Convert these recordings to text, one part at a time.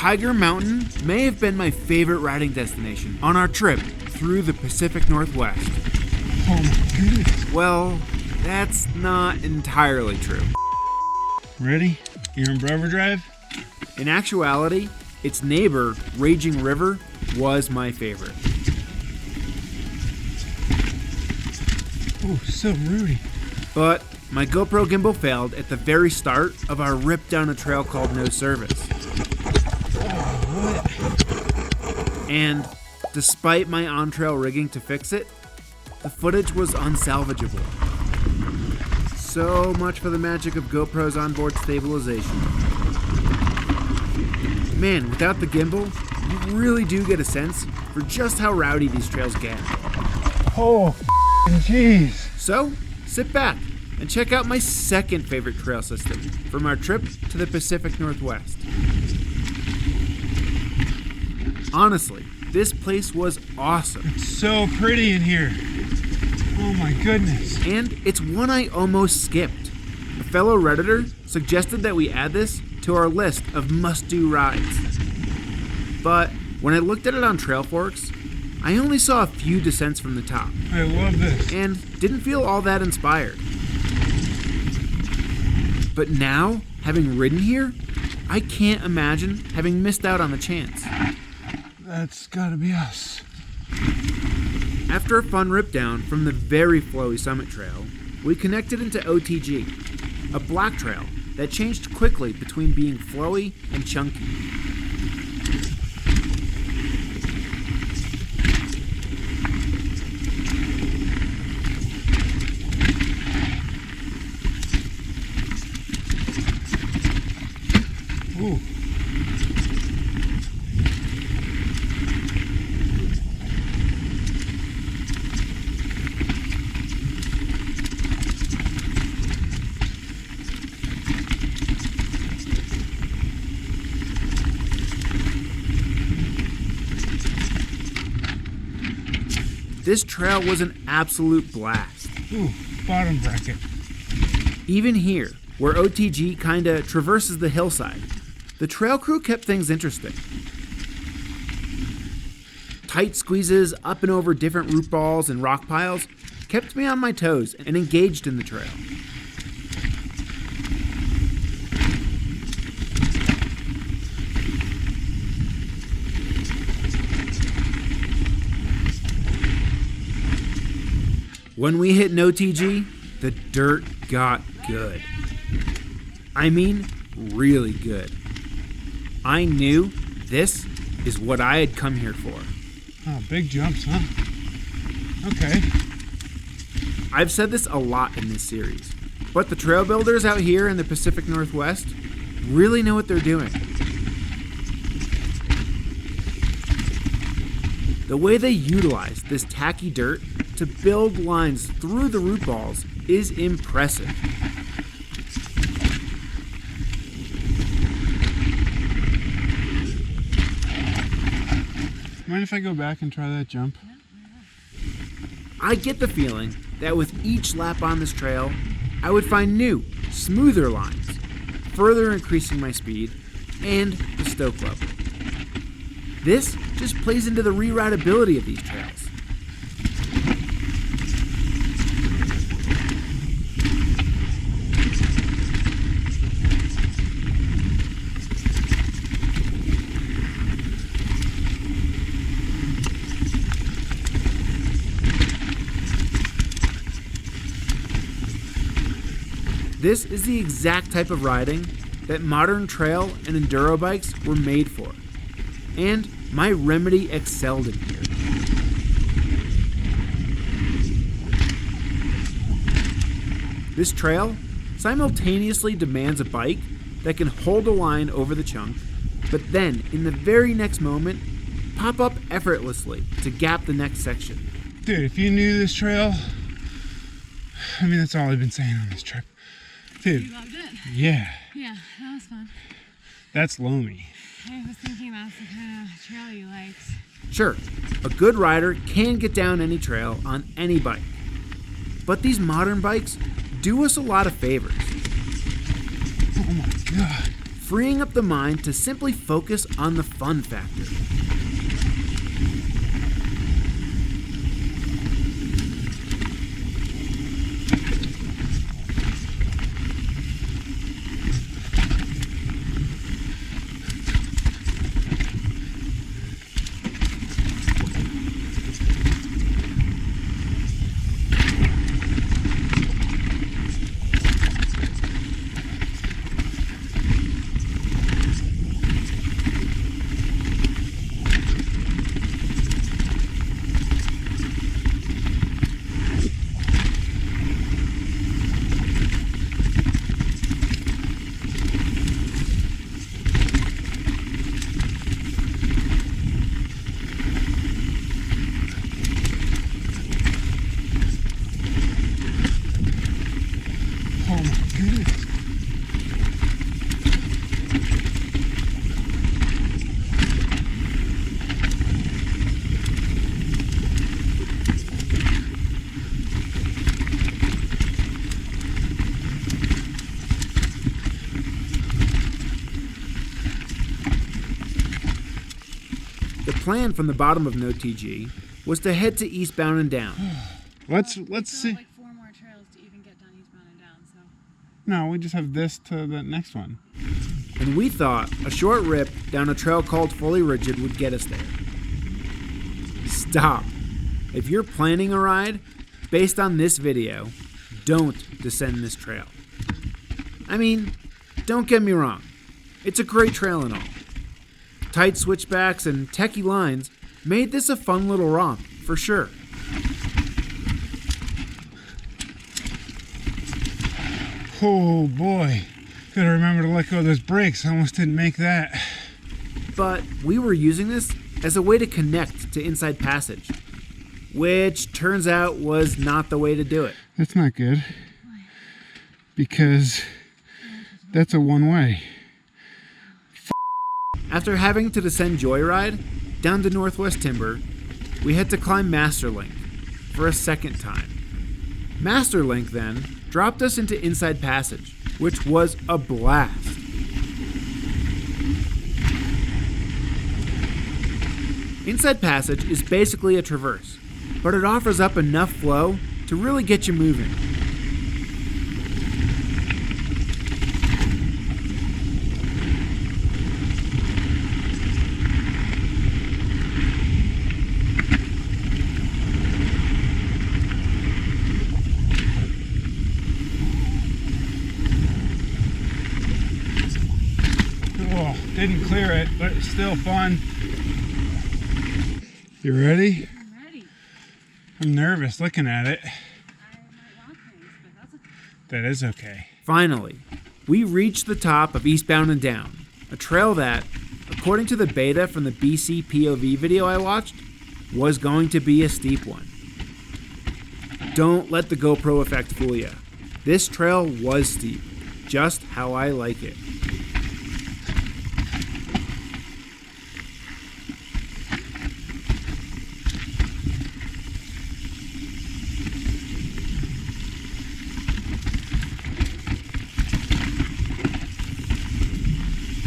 Tiger Mountain may have been my favorite riding destination on our trip through the Pacific Northwest. Oh my goodness. Well, that's not entirely true. Ready? You're in Brover Drive? In actuality, its neighbor, Raging River, was my favorite. Oh, so rooty. But my GoPro gimbal failed at the very start of our rip down a trail called No Service. And despite my on-trail rigging to fix it, the footage was unsalvageable. So much for the magic of GoPro's onboard stabilization. Man, without the gimbal, you really do get a sense for just how rowdy these trails get. Oh, jeez. So, sit back and check out my second favorite trail system from our trip to the Pacific Northwest. Honestly, this place was awesome. It's so pretty in here. Oh my goodness. And it's one I almost skipped. A fellow Redditor suggested that we add this to our list of must-do rides. But when I looked at it on Trailforks, I only saw a few descents from the top. I love this. And didn't feel all that inspired. But now, having ridden here, I can't imagine having missed out on the chance. That's gotta be us. After a fun rip down from the very flowy Summit Trail, we connected into OTG, a black trail that changed quickly between being flowy and chunky. Ooh. This trail was an absolute blast. Ooh, bottom bracket. Even here, where OTG kinda traverses the hillside, the trail crew kept things interesting. Tight squeezes up and over different root balls and rock piles kept me on my toes and engaged in the trail. When we hit NOTG, the dirt got good. I mean, really good. I knew this is what I had come here for. Oh, big jumps, huh? Okay. I've said this a lot in this series, but the trail builders out here in the Pacific Northwest really know what they're doing. The way they utilize this tacky dirt to build lines through the root balls is impressive. Mind if I go back and try that jump? I get the feeling that with each lap on this trail, I would find new, smoother lines, further increasing my speed and the stoke level. This just plays into the re-rideability of these trails. This is the exact type of riding that modern trail and enduro bikes were made for. And my Remedy excelled in here. This trail simultaneously demands a bike that can hold a line over the chunk, but then, in the very next moment, pop up effortlessly to gap the next section. Dude, if you knew this trail, I mean, that's all I've been saying on this trip. Dude. You loved it? Yeah. Yeah, that was fun. That's Loamy. I was thinking that's the kind of trail you liked. Sure, a good rider can get down any trail on any bike, but these modern bikes do us a lot of favors. Oh my God. freeing up the mind to simply focus on the fun factor. The plan from the bottom of NOTG was to head to Eastbound and Down. Let's see. Like 4 more trails to even get down Eastbound and Down, so. No, we just have this to the next one. And we thought a short rip down a trail called Fully Rigid would get us there. Stop. If you're planning a ride, based on this video, don't descend this trail. I mean, don't get me wrong. It's a great trail and all. Tight switchbacks and techie lines made this a fun little romp, for sure. Oh boy, gotta remember to let go of those brakes. I almost didn't make that. But we were using this as a way to connect to Inside Passage, which turns out was not the way to do it. That's not good. Because that's a one-way. After having to descend Joyride down to Northwest Timber, we had to climb Masterlink for a second time. Masterlink then dropped us into Inside Passage, which was a blast. Inside Passage is basically a traverse, but it offers up enough flow to really get you moving. Didn't clear it, but it's still fun. You ready? I'm ready. I'm nervous looking at it. I might rock things, but that's okay. That is okay. Finally, we reached the top of Eastbound and Down, a trail that, according to the beta from the BC POV video I watched, was going to be a steep one. Don't let the GoPro effect fool you. This trail was steep, just how I like it.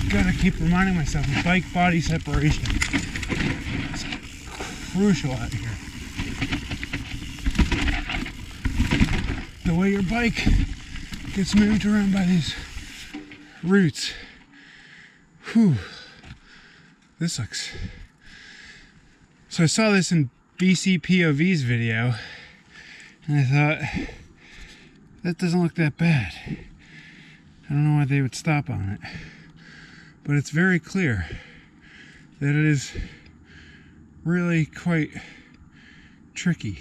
Gotta keep reminding myself of bike body separation. It's crucial out here. The way your bike gets moved around by these roots. Whew. This looks... So I saw this in BC POV's video, and I thought, that doesn't look that bad. I don't know why they would stop on it. But it's very clear that it is really quite tricky.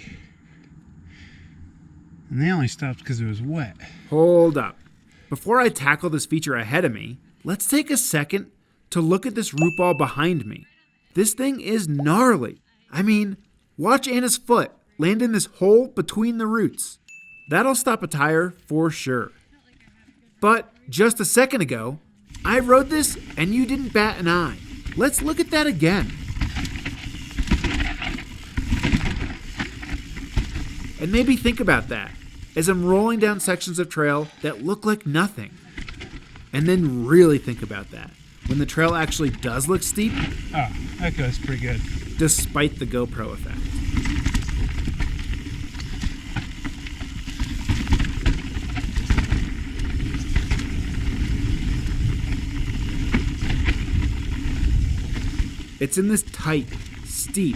And they only stopped because it was wet. Hold up. Before I tackle this feature ahead of me, let's take a second to look at this root ball behind me. This thing is gnarly. I mean, watch Anna's foot land in this hole between the roots. That'll stop a tire for sure. But just a second ago, I rode this and you didn't bat an eye. Let's look at that again. And maybe think about that as I'm rolling down sections of trail that look like nothing. And then really think about that. When the trail actually does look steep, Oh, that goes pretty good. despite the GoPro effect. It's in this tight, steep,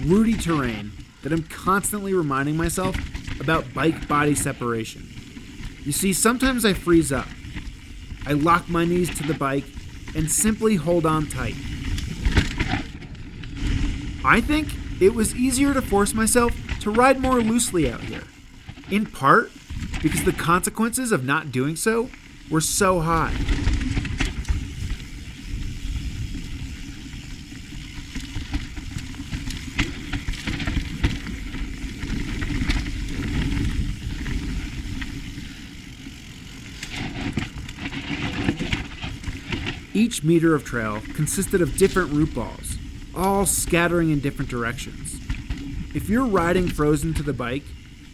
rooty terrain that I'm constantly reminding myself about bike body separation. You see, sometimes I freeze up. I lock my knees to the bike and simply hold on tight. I think it was easier to force myself to ride more loosely out here, in part because the consequences of not doing so were so high. Each meter of trail consisted of different root balls, all scattering in different directions. If you're riding frozen to the bike,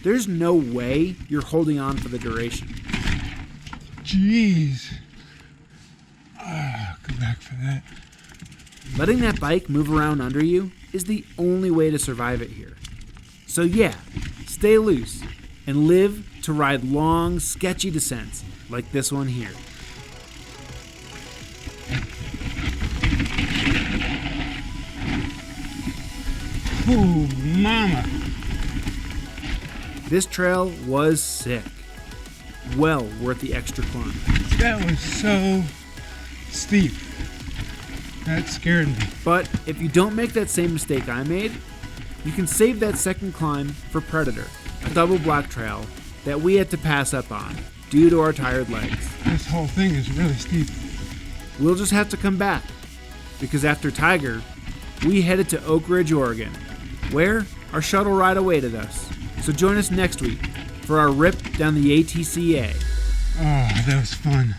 there's no way you're holding on for the duration. Jeez. Go back for that. Letting that bike move around under you is the only way to survive it here. So yeah, stay loose and live to ride long, sketchy descents like this one here. Ooh, mama. This trail was sick. Well worth the extra climb. That was so steep. That scared me. But if you don't make that same mistake I made, you can save that second climb for Predator, a double black trail that we had to pass up on due to our tired legs. This whole thing is really steep. We'll just have to come back, because after Tiger, we headed to Oak Ridge, Oregon, where our shuttle ride awaited us. So join us next week for our rip down the ATCA. Oh, that was fun.